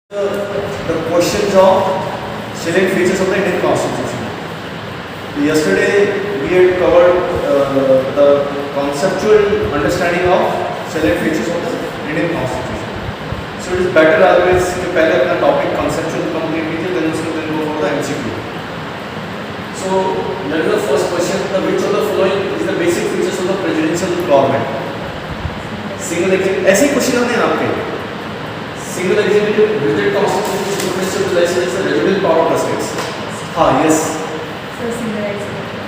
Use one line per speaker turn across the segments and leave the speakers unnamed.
The questions of salient features of the Indian Constitution. Yesterday we had covered the conceptual understanding of salient features of the Indian Constitution. So it is better always कि पहले अपना topic conceptual complete कीजिए, then उसके then go for the MCQ. So that is the first question. Which of the following is the basic features of the presidential government? Single executive. ऐसे ही question आने हैं आपके. Single executive, rigid constitution, superficial the residual power of the states. हाँ, yes.
So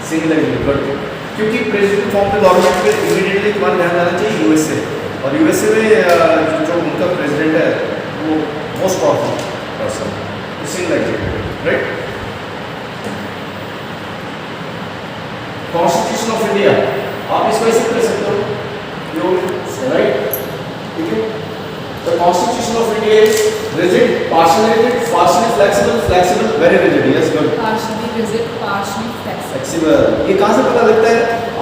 Single executive, good. क्योंकि president form पे government पे immediately तुम्हारा ध्यान जाना चाहिए यूएसए, और यूएसए में जो उनका प्रेसिडेंट है वो most powerful person, single executive, right. Constitution of India आप इसको ऐसे कर सकते हो, राइट. ठीक है. The Constitution of India is rigid, partially flexible, very rigid. Yes, good.
partially rigid, partially flexible.
Flexible. ये कहाँ से पता लगता है?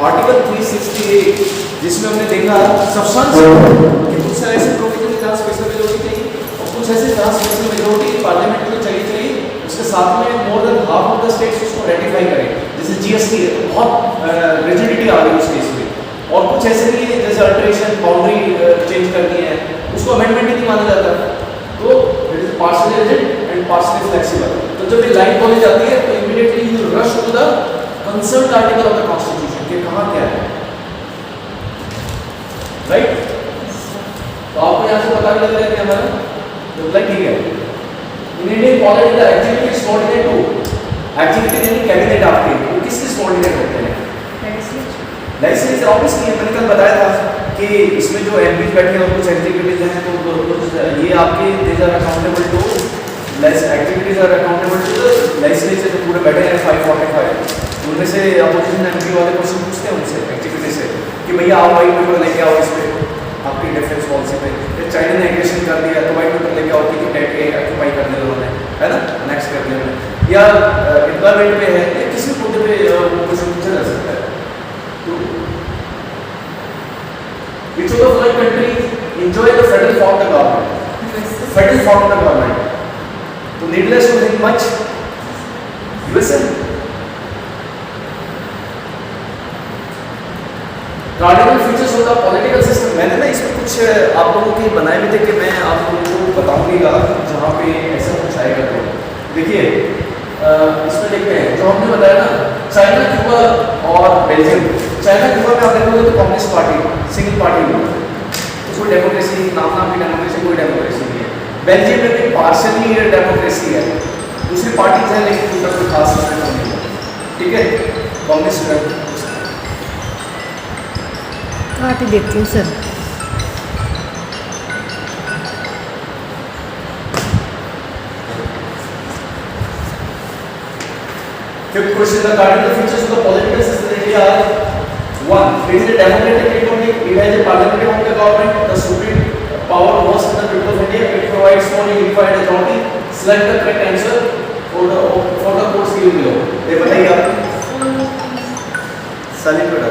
आर्टिकल 368 जिसमें हमने देखा सब्सटेंस कि कुछ ऐसे प्रोविजन जहाँ स्पेशल मेजॉरिटी चाहिए और कुछ ऐसे जहाँ स्पेशल मेजॉरिटी पार्लियामेंट में चाहिए, उसके साथ में more than half of the states उसको रेटिफाई करें. जैसे जीएसटी है तो बहुत रिजिडिटी आ गई उस केस में, और कुछ ऐसे भी है जैसे अल्टरेशन बाउंड्री चेंज करनी है उसको अमेंडमेंट ही नहीं माना जाता. तो it is partially rigid and partially flexible. तो जब ये लाइन बोली जाती है तो immediately you rush to the concerned article of the constitution कि कहां क्या है, राइट. तो आपको यहां से पता भी लग रहा है कि हमारा तो ठीक है. In Indian polity the executive is subordinate to executive यानी कैबिनेट आपके वो किसके सबऑर्डिनेट होते हैं? लेजिस्लेचर. ऑब्वियसली मैंने कल बताया था कि इसमें जो एमपीज बैठे हैं और कुछ एग्जीक्यूटिव हैं तो ये आपके they are accountable to activities are accountable to the legislature. जो पूरे बैठे हैं 545 उनमें से अपोजिशन एमपी वाले क्वेश्चन पूछते हैं उनसे एक्टिविटी से कि भैया आप वाइट पेपर लेके आओ इस पे आपकी डिफेंस पॉलिसी पे. फिर चाइना ने एग्रेशन कर दिया तो वाइट पेपर लेके आओ कि टेट के ऑक्यूपाई कर दिया उन्होंने, है ना, नेक्स्ट कर दिया उन्होंने, या एम्प्लॉयमेंट पे है या किसी मुद्दे पे वो क्वेश्चन पूछा जा सकता है. Which of the following countries enjoy the federal form of the government? Federal form of the government. So needless to think much. USA. Cardinal features of the political system. मैंने ना इसमें कुछ आप लोगों के बनाए भी थे कि मैं आप लोगों को बताऊंगा जहाँ पे ऐसा कुछ आएगा. तो देखिए इसमें देखते हैं जो हमने बताया ना, चाइना, क्यूबा और बेल्जियम. चाइना क्यूबा में आप देखोगे तो कम्युनिस्ट पार्टी सिंगल पार्टी में तो कोई डेमोक्रेसी नाम की डेमोक्रेसी कोई डेमोक्रेसी नहीं है. बेल्जियम में भी पार्शियली डेमोक्रेसी है, दूसरी पार्टीज हैं लेकिन उनका कोई खास सिस्टम नहीं है. ठीक है. कम्युनिस्ट
काट देती हूँ sir.
Fifth question: the cardinal features of the political system in India are: 1. It is a democratic republic. It has a parliamentary form of the government. The supreme power rests with the people of India. It provides for unified authority. Select the correct answer for the course given below. ये बताइए आप. सालिद बेटा.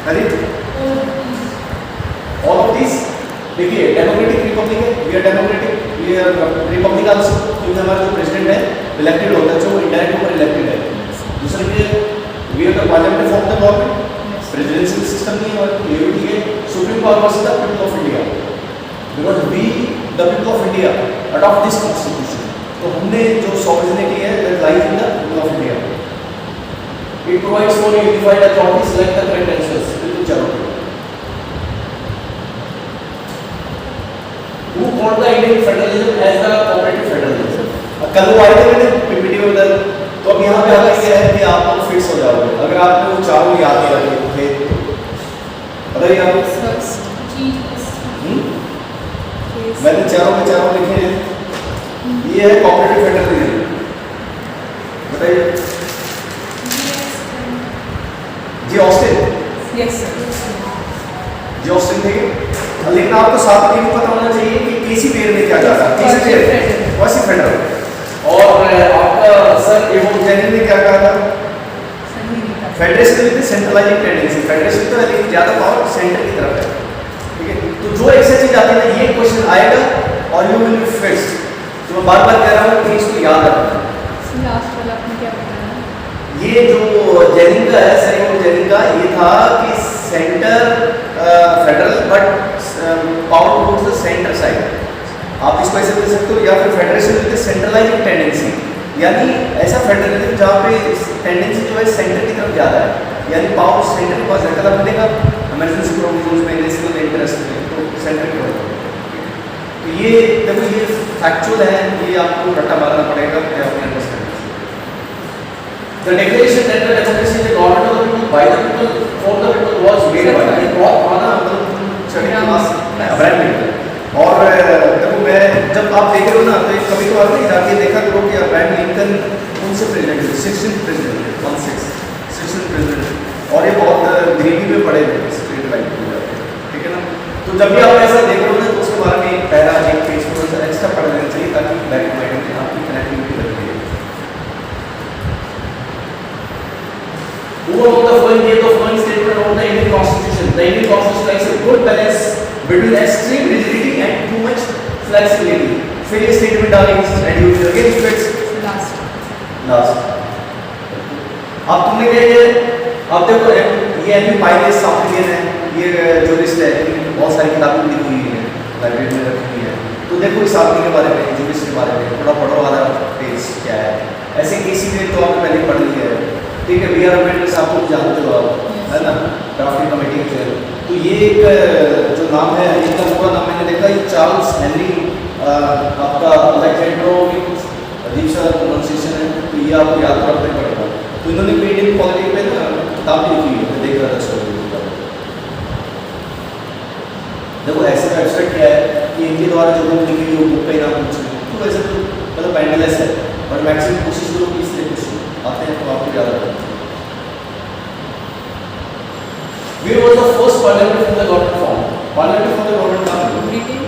Salid. All of these. देखिए democratic republic है, we are democratic, we are republic also, क्योंकि हमारा जो president है इलेक्टेड होता है, जो इंडायरेक्ट ऊपर इलेक्टेड है. दूसरे के we are the parliamentary form of the government, presidential system नहीं है, और ये भी है supreme power versus the people of India, because we the people of India adopt this constitution. तो हमने जो सॉवरेनिटी है that lies in the people of India. It provides for unified authority. Select the correct answers. बिल्कुल चलो. Who called the Indian federalism as the cooperative federalism? कल वो आए थे मैंने पीपीटी में उधर, तो अब यहाँ पे आता क्या है कि आप लोग फिक्स हो जाओगे अगर आपने वो चारों याद नहीं रखे थे. बताइए आप. मैंने चारों में चारों लिखे हैं. ये है कोऑपरेटिव फेडरलिज्म. बताइए. G Austin.
Yes sir.
G Austin थे. लेकिन आपको साथ में भी पता होना चाहिए कि केसी पेयर में क्या जाता है. केसी पेयर क्वासी फेडरल. और आपका सर एवं जैनी ने क्या कहा था? Federation with centralising tendency. Federation तो है लेकिन ज़्यादा पावर सेंटर की तरफ है. ठीक है. तो जो ऐसी चीज़ आती है ना, ये क्वेश्चन अल्यूमिनियम फिट्स। तो मैं बार बार कह रहा हूँ कि इसको याद रखना है।
लास्ट वाला आपने क्या बताया?
ये जो जेनिंग का है, सेरिमोनी जेनिंग का, ये था कि centre federal but power towards the centre side. आप इसको ऐसे बोल सकते हो, या फिर फेडरेशन विद सेंट्रलाइजिंग टेंडेंसी, यानी ऐसा फेडरलिज्म जहाँ पे टेंडेंसी जो है सेंटर की तरफ ज़्यादा है, यानी पावर सेंटर के पास है। कल हमने देखा इमरजेंसी प्रोविजंस में नेशनल इंटरेस्ट में तो सेंटर की तरफ। तो ये देखो, ये फैक्चुअल है, ये आपको रट्टा मारना पड़ेगा क्या अपने understanding. The declaration that the democracy is a government of the people, by the people, for the people was made by the people। बहुत पुराना मतलब छठी क्लास अब्राहम लिंकन। और देखो, मैं जब आप देख रहे हो ना, तो कभी कभार नहीं जाके देखा करो कि अब्राहम लिंकन कौन से प्रेसिडेंट थे, 16th प्रेसिडेंट, 16th प्रेसिडेंट। और ये बहुत ग्रीवी में पड़े हुए स्ट्रेट लाइन हो जाते हैं, ठीक है ना। तो जब भी आप ऐसा देख रहे हो ना, तो उसके बारे में एक पैरा, एक पेज को एक्स्ट्रा पढ़ लेना चाहिए, ताकि बैक माइंड में आपकी कनेक्टिविटी बन जाए। Who among the following gave the following statement about the Indian Constitution? The Indian Constitution strikes a good balance between extreme rigidity and too much flexibility. फिर ये statement डालेंगे and you will again fix last। अब तुमने क्या ये, अब देखो ये एमी पाइलेस साउथ इंडियन है, ये जूरिस्ट है, बहुत सारी किताबें लिखी हुई है, लाइब्रेरी में रखी हुई है। तो देखो इस आदमी के बारे में, जूरिस्ट के बारे में थोड़ा पढ़ो, वाला पेज क्या है। ऐसे केसी में तो आपने पहले पढ़ ली है, ठीक है। बी आर अम्बेडकर साहब को जानते हो आप, है ना, ड्राफ्टिंग कमेटी के चेयर। तो ये एक जो नाम है, इनका पूरा नाम मैंने देखा, ये चार्ल्स हेनरी आपका अलेक्जेंड्रोविक, अजीब सा प्रोनाउंसिएशन है, तो ये आपको याद रखना पड़ेगा। तो इन्होंने इंडियन पॉलिटिक्स पे ना किताब लिखी हुई है, देख रहा था स्टोरी। देखो ऐसे का एब्स्ट्रैक्ट क्या है कि इनके द्वारा जो बुक लिखी हुई, वो बुक का ही नाम कुछ नहीं, तो वैसे तो मतलब एंडलेस है, बट मैक्सिमम कोशिश करो कि इसलिए कुछ आते हैं तो आपको याद रखना। Where was the first parliament from the government formed? Parliament from the government कहाँ है?
Britain।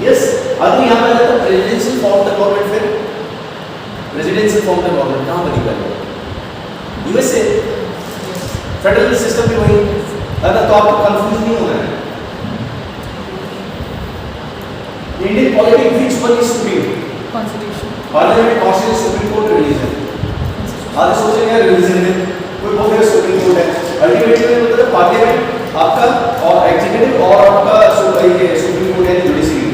Yes, अगर यहाँ पे आता प्रेसिडेंशियल फॉर्म द गवर्नमेंट, फिर प्रेसिडेंशियल फॉर्म द गवर्नमेंट कहाँ बनी पहले? यूएसए। फेडरल सिस्टम भी वही है ना, तो आपको कंफ्यूज नहीं होना है। Indian politics which one is supreme?
Constitution।
Parliament, constitution, supreme court, religion. आज सोच रहे हैं रिलीजन में, कोई बोल रहा है सुप्रीम कोर्ट है। अल्टीमेटली मतलब पार्लियामेंट आपका और एग्जीक्यूटिव और आपका ये सुप्रीम कोर्ट है, जुडिशरी,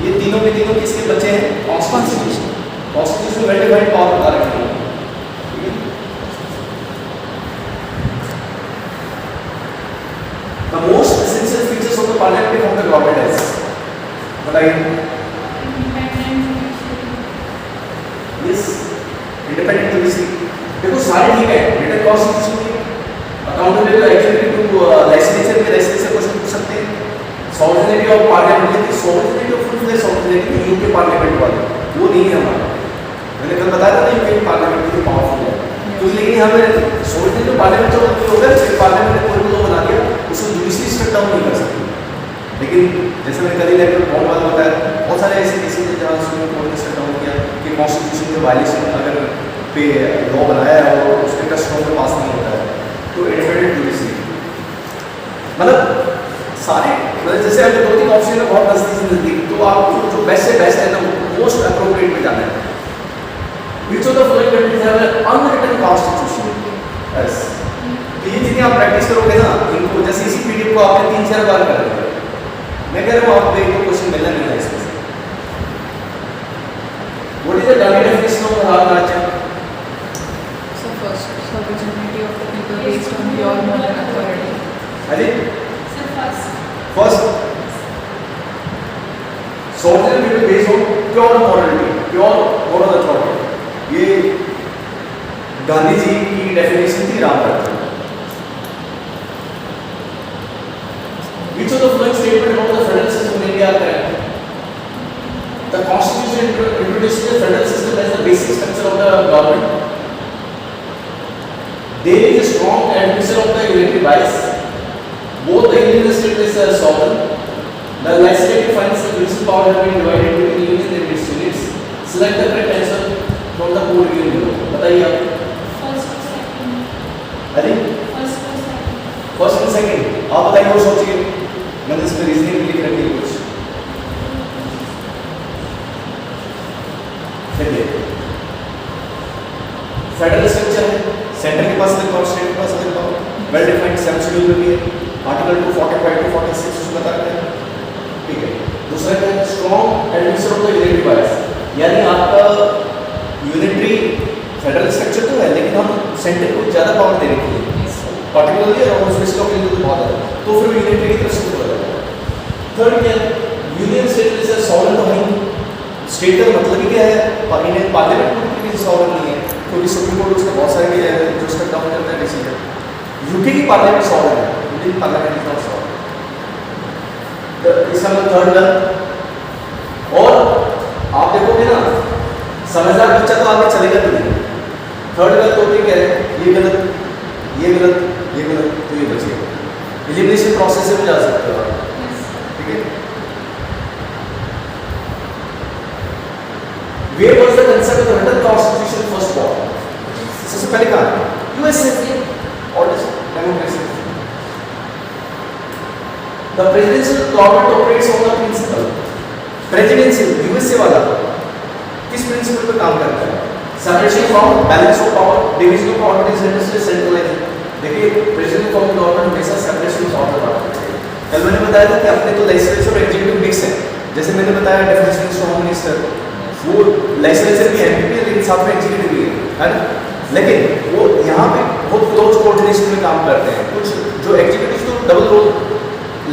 ये तीनों के तीनों किसके बच्चे हैं? Constitution. Constitution well defined power बता रहे हैं। The most essential features of the parliament of the government is, बताइए। Yes, independent judiciary. देखो सारे ठीक है, रिटन कॉन्स्टिट्यूशन में accountable to executive to legislature में लेजिस्लेचर क्वेश्चन पूछ सकते हैं। सॉवरेनिटी ऑफ पार्लियामेंट, लेकिन sovereignty of full sovereignty UK parliament वाले वो नहीं है हमारा। मैंने कल बताया था ना यूके पार्लियामेंट कितनी पावरफुल है, तो लेकिन हमें सॉवरेनिटी ऑफ पार्लियामेंट तो होगा, फिर पार्लियामेंट ने कोई लॉ बना दिया, उसको जुडिशरी स्ट्रक डाउन नहीं कर सकती। लेकिन जैसे मैंने कल इलेक्ट्रल बॉन्ड वाला बताया, बहुत सारे ऐसे केसेस हैं जहाँ सुप्रीम कोर्ट ने स्ट्रक डाउन किया कि कॉन्स्टिट्यूशन के वायलेशन अगर पे लॉ बनाया है और उसके कस्टमों में पास नहीं होता है, तो इंडिपेंडेंट जुडिशरी मतलब सारे, मतलब जैसे आपको दो तीन ऑप्शन है बहुत नजदीक से नजदीक, तो आप जो बेस्ट से बेस्ट है ना, मोस्ट अप्रोप्रिएट में जाना है। Which of the following countries have an unwritten constitution? Yes. तो ये चीजें आप प्रैक्टिस करोगे ना, इनको जैसे इसी पीडीएफ को आपने 3-4 बार कर लिया, मैं कह रहा हूँ आपको एक तो क्वेश्चन मिलना नहीं है इसमें से। What is the definition of राज्य?
So first, sovereignty of the people based on pure moral authority।
अरे
Sir,
first sovereignty people based on pure morality, pure moral authority। ये गांधी जी की डेफिनेशन थी रामराज्य। Which of the following statement about the federal system in India are correct? The constitution introduces the federal system as the basic structure of the government. There is a strong admission of the unitary bias. Both the union and state is sovereign. The legislative, finance, and judicial power have been divided between union and its units. Select the correct answer from the code given below. बताइए आप।
first or second?
अरे
First or second?
First and second आप बताइए, वो सोचिए, मैंने इसमें reasoning लिख रखी है कुछ। देखिए फेडरल स्ट्रक्चर है, सेंटर के पास लिखा हो, स्टेट के पास लिखा हो, वेल डिफाइंड 7 शेड्यूल में भी है, आर्टिकल 245 टू 46 उसमें बता रहे हैं, ठीक है। दूसरा क्या है, strong admission of the unitary बायस, यानी आपका यूनिटरी फेडरल स्ट्रक्चर तो है लेकिन हम सेंटर को ज़्यादा पावर दे रखी है, पर्टिकुलरली और स्पेशल ऑफ इंडिया तो बहुत ज़्यादा, तो फिर यूनिटरी की तरफ से हो जाता है। थर्ड क्या है, union state is a sovereign domain, state का मतलब ही क्या है, इंडियन पार्लियामेंट की सॉवरेन नहीं है, क्योंकि सुप्रीम कोर्ट उसका बहुत सारे जो उसका डाउन करता है डिसीजन। यूके की पार्लियामेंट सॉवरेन है, Indian parliament is not sovereign. इसका मतलब थर्ड गलत। और आप देखोगे ना, समझदार बच्चा तो आगे चलेगा भी नहीं। थर्ड गलत होती क्या है, ये गलत, ये गलत, ये गलत, तो ये बचेगा। एलिमिनेशन प्रोसेस से भी जा सकते हो आप, ठीक है। Where was the concept of the written constitution first born? सबसे पहले कहा USA और democracy. The presidential government operates on the principle, presidential USA वाला किस प्रिंसिपल पे काम करता है? Separation of power, balance of power, division of power between centralized। देखिए प्रेसिडेंट फॉर्म गवर्नमेंट हमेशा सेपरेशन ऑफ पावर रखता है। कल मैंने बताया था कि अपने तो लेजिस्लेचर और एग्जीक्यूटिव मिक्स है, जैसे मैंने बताया डेफिनेशन ऑफ होम मिनिस्टर, वो लेजिस्लेचर भी एमपी है लेकिन साथ में एग्जीक्यूटिव भी है ना, लेकिन वो यहाँ पे बहुत क्लोज कोऑर्डिनेशन में काम करते हैं। कुछ जो एग्जीक्यूटिव तो डबल रोल,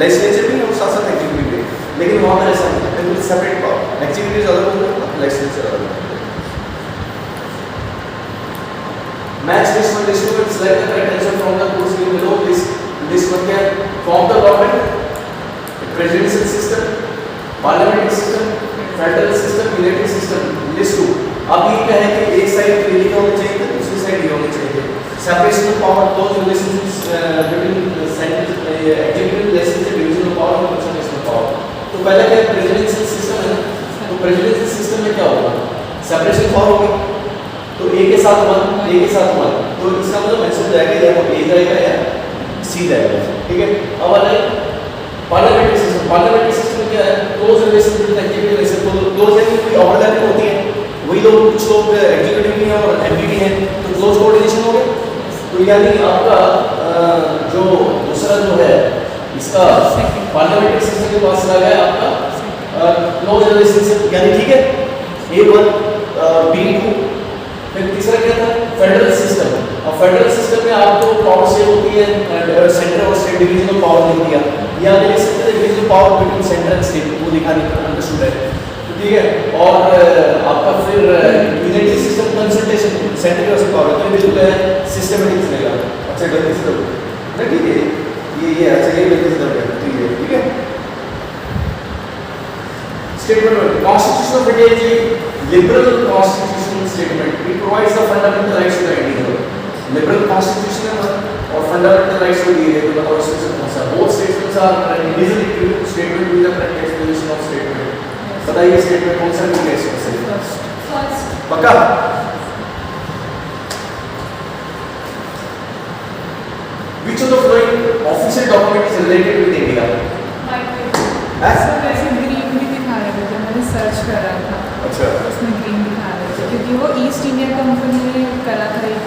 लेजिस्लेचर भी है और साथ साथ एग्जीक्यूटिव भी है, लेकिन वहाँ पर ऐसा नहीं है, बिल्कुल सेपरेट पावर, एग्जीक्यूटिव अलग होता है, लेजिस्लेचर अलग होता है। Match this one, this one, select the correct answer from the course given below. This one can form the government, presidential system, parliamentary system, federal system, unitary system. List two. अब ये क्या है कि एक side ये लिखा होना चाहिए था, दूसरी साइड ये होनी चाहिए। Separation of power, those relationships between central executive, legislative, division of power और concentration of power. तो पहले क्या presidential system है ना, तो presidential system में क्या होगा? Separation of power होगी। तो ए के साथ 1, ए के साथ 1, तो इसका मतलब मैसेज जाएगा या तो ए जाएगा या सी जाएगा, ठीक है। अब आ जाए पार्लियामेंट्री सिस्टम। पार्लियामेंट्री सिस्टम क्या है, close relation with executive relation, तो क्लोज है कि कोई ओवरलैपिंग होती है, वही लोग कुछ लोग एग्जीक्यूटिव भी हैं और एमपी भी हैं, तो क्लोज कोऑर्डिनेशन हो गया। तो यानी आपका जो दूसरा जो है इसका पार्लियामेंट्री सिस्टम के पास चला गया आपका क्लोज रिलेशनशिप, यानी ठीक है A1 B2। फिर तीसरा क्या था, फेडरल सिस्टम। और फेडरल सिस्टम में आपको पावर शेयर होती है, सेंटर और स्टेट, डिवीजन ऑफ पावर लिख दिया, या लिख सकते हैं division of power between centre and state, वो दिखाने का अंडरस्टूड है, ठीक है। और आपका फिर यूनिटरी सिस्टम कंसल्टेशन, सेंटर के पास पावर, तो बिल्कुल है सिस्टमैटिक चलेगा। अच्छा गलती से ना, ठीक है, ये अच्छा ये गलती से दर्ज, ठीक है। Statement Constitution of India is a liberal constitutional statement. It provides the fundamental rights to the individual. Liberal constitution और fundamental rights को दिए हैं, तो बताओ इसमें से कौन सा? Both statements are individual statement with the correct explanation of statement. बताइए statement कौन सा ठीक है इसमें से? First. पक्का? Which of the following official document is related with India?
मैंने सर्च कर रहा था,
अच्छा,
उसमें ग्रीन दिखा रहे थे क्योंकि वो ईस्ट इंडिया कंपनी ने करा था एक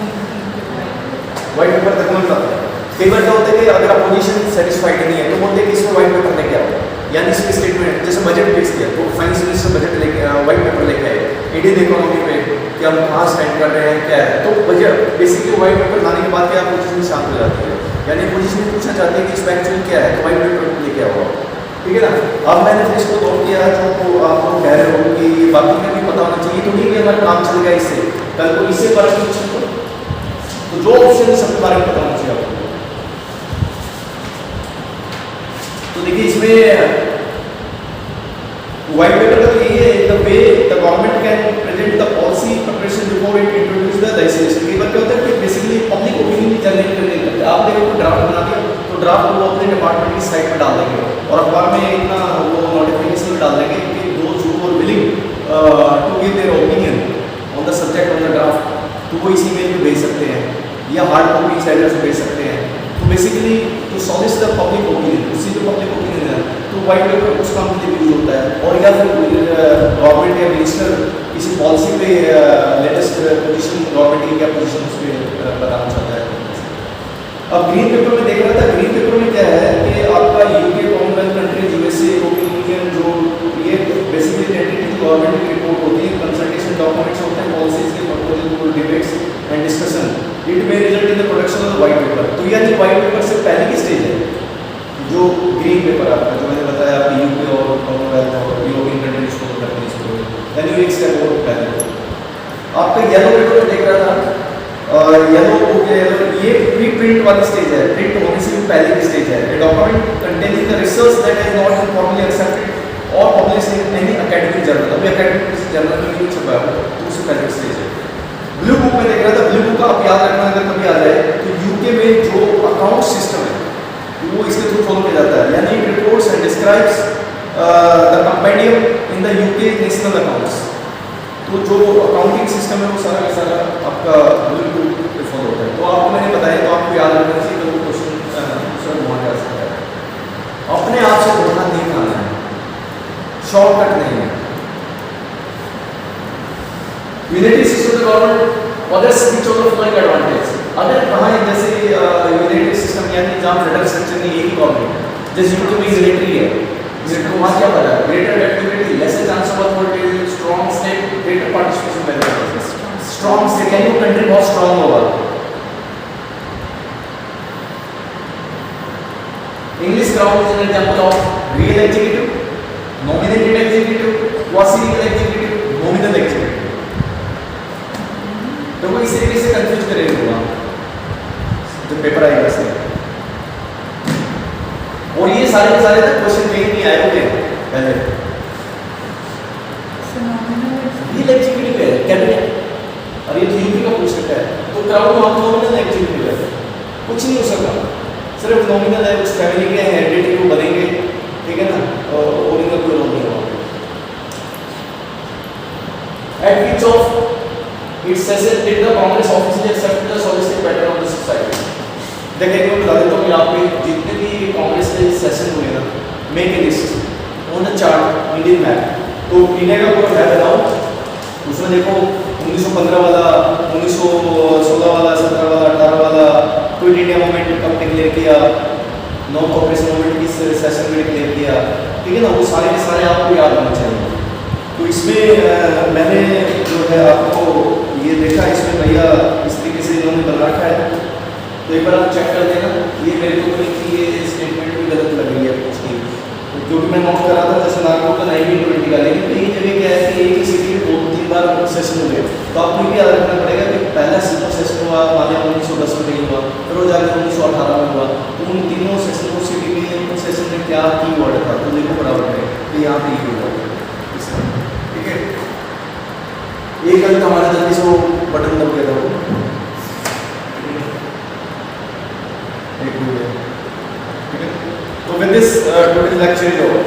व्हाइट पेपर तक मिलता है। कई बार क्या होता है कि अगर अपोजिशन सेटिस्फाइड नहीं है तो बोलते हैं कि इसमें व्हाइट पेपर लेके आओ, यानी इसमें स्टेटमेंट, जैसे बजट फिक्स किया तो फाइनेंस मिनिस्टर बजट लेके व्हाइट पेपर लेके आए इंडियन इकोनॉमी में कि हम कहाँ स्टैंड कर रहे हैं, क्या है, तो बजट बेसिकली व्हाइट पेपर लाने के बाद क्या अपोजिशन शांत हो जाती है, यानी अपोजिशन पूछना चाहते हैं कि इसमें एक्चुअल क्या है, तो व्हाइट पेपर लेके आओ, ठीक है ना। अब मैंने फिर इसको नोट किया जो आप लोग कह रहे हो कि बाकी में भी पता होना चाहिए, तो ठीक है हमारा काम चलेगा इससे, कल को इससे क्वेश्चन तो जो ऑप्शन है सबके बारे में पता होना चाहिए आपको। तो देखिए इसमें व्हाइट पेपर का तो यही है, the way the government can present the policy preparation before it introduce the legislation. कई बार क्या होता है कि बेसिकली पब्लिक ओपिनियन जनरेट करने के लिए आप देखो ड्राफ्ट बना दिया तो ड्राफ्ट वो अपने डिपार्टमेंट की साइट पर डाल देंगे और अखबार में इतना वो नोटिफिकेशन में डाल देंगे कि those who are willing to give their opinion on the subject of the draft, तो वो इसी मेल में भेज सकते हैं या हार्ड कॉपी सेलर से भेज सकते हैं। तो basically to solicit the public opinion, उससे जो पब्लिक ओपिनियन है तो तो वाइट पेपर उस काम के लिए यूज होता है। और या फिर गवर्नमेंट या मिनिस्टर किसी पॉलिसी पे लेटेस्ट पोजीशन गवर्नमेंट की क्या पोजीशन उस पर बताना चाहता है। अब ग्रीन पेपर में देख रहा था, ग्रीन पेपर में क्या है कि आपका UK, Commonwealth countries, USA, European union, जो ये बेसिकली टेंटेटिव गवर्नमेंट की रिपोर्ट होती है, कंसल्टेशन डॉक्यूमेंट्स होते हैं, पॉलिसीज के proposal, debates and discussion, it may result in the production of the white paper. तो यानी व्हाइट पेपर से पहले की स्टेज है जो ग्रीन पेपर आपका, जो मैंने बताया आपकी यूके और कॉमनवेल्थ और यूरोपियन कंट्रीज को करते हैं इसको, यानी एक स्टेप और पहले। आपका येलो पेपर देख रहा था, येलो हो गया, ये प्री प्रिंट वाली स्टेज है, प्रिंट होने से भी पहले की स्टेज है। A document containing the research that has not been formally accepted और published in any academic journal, अभी एकेडमिक किसी जर्नल में नहीं छपा है, तो उससे पहले की स्टेज है। ब्लू बुक में देख रहा था, ब्लू बुक का आप याद रखना अगर कभी आ जाए तो यूके में जो अकाउंट सिस्टम है वो इसके थ्रू फॉलो किया जाता है, यानी it reports and describes the compendium in the UK national accounts. तो जो अकाउंटिंग सिस्टम है वो सारा का सारा आपका ब्लू बुक पे फॉलो होता है। तो आपको मैंने बताया, तो आपको याद रखना चाहिए कि वो क्वेश्चन दूसरा घुमा जा सकता है। अपने आप से ढूंढना नहीं खाना है, शॉर्टकट नहीं है। Unity system of government others which of the following advantage, अगर कहाँ है जैसे यूनिटी सिस्टम यानी जहाँ फेडरल स्ट्रक्चर में एक ही गवर्नमेंट है, जैसे यूके में मिलिट्री है, मिलिट्री को वहाँ क्या पता है, greater adaptability, lesser chance of authority, strong state, greater participation by the strong state, यानी वो कंट्री बहुत स्ट्रॉन्ग होगा। English crown is an example of real executive, nominated executive, quasi real executive, nominal executive. तो वो इस तरीके से confuse करेगा जो पेपर आएगा इसमें। और ये सारे के सारे तक क्वेश्चन कहीं नहीं आए होंगे पहले। रियल एग्जीक्यूटिव है कैबिनेट, और ये तो यूपी का पूछ सकता है, तो क्राउन वहाँ नॉमिनल एग्जीक्यूटिव है, कुछ नहीं हो सकता, सिर्फ नॉमिनल है, कुछ फैमिली के हेरिडिटी को बनेंगे, ठीक है ना, और इनका कोई रोल नहीं होगा। At which of it session did the Congress officially accept the socialistic pattern of the society. देखिए मैं बता देता हूँ यहाँ पे जितने भी कांग्रेस के सेशन हुए ना, make a list on the chart Indian map, तो इंडिया का पूरा मैप बनाओ, उसमें देखो 1915 वाला, 1916 वाला, 17 वाला, 18 वाला, क्विट इंडिया मूवमेंट कब डिक्लेयर किया, नॉन कॉर्पोरेशन मूवमेंट किस सेशन में डिक्लेयर किया, ठीक है ना, वो सारे के सारे आपको याद होना चाहिए। तो इसमें मैंने जो है आपको ये देखा, इसमें भैया इस तरीके से इन्होंने बना रखा है, तो एक बार आप चेक कर देना। ये मेरे को नहीं, ये स्टेटमेंट भी गलत लग रही है कुछ नहीं, क्योंकि मैं नोट कर रहा था जैसे नागपुर का 1920 का, लेकिन कई जगह क्या है कि एक ही सिटी में 2-3 बार सेशन हुए, तो आपको भी याद रखना पड़ेगा कि पहला सिंपल सेशन हुआ मान 1910 में नहीं हुआ, फिर वो जाकर 1918 में हुआ, तो उन तीनों सेशन को सिटी में उन सेशन में क्या की वर्ड था, तो देखो बराबर है कि यहाँ पे ये हुआ, ठीक है। एक गलत हमारा जल्दी से वो बटन दब गया था, ठीक है। तो with this today's lecture is over.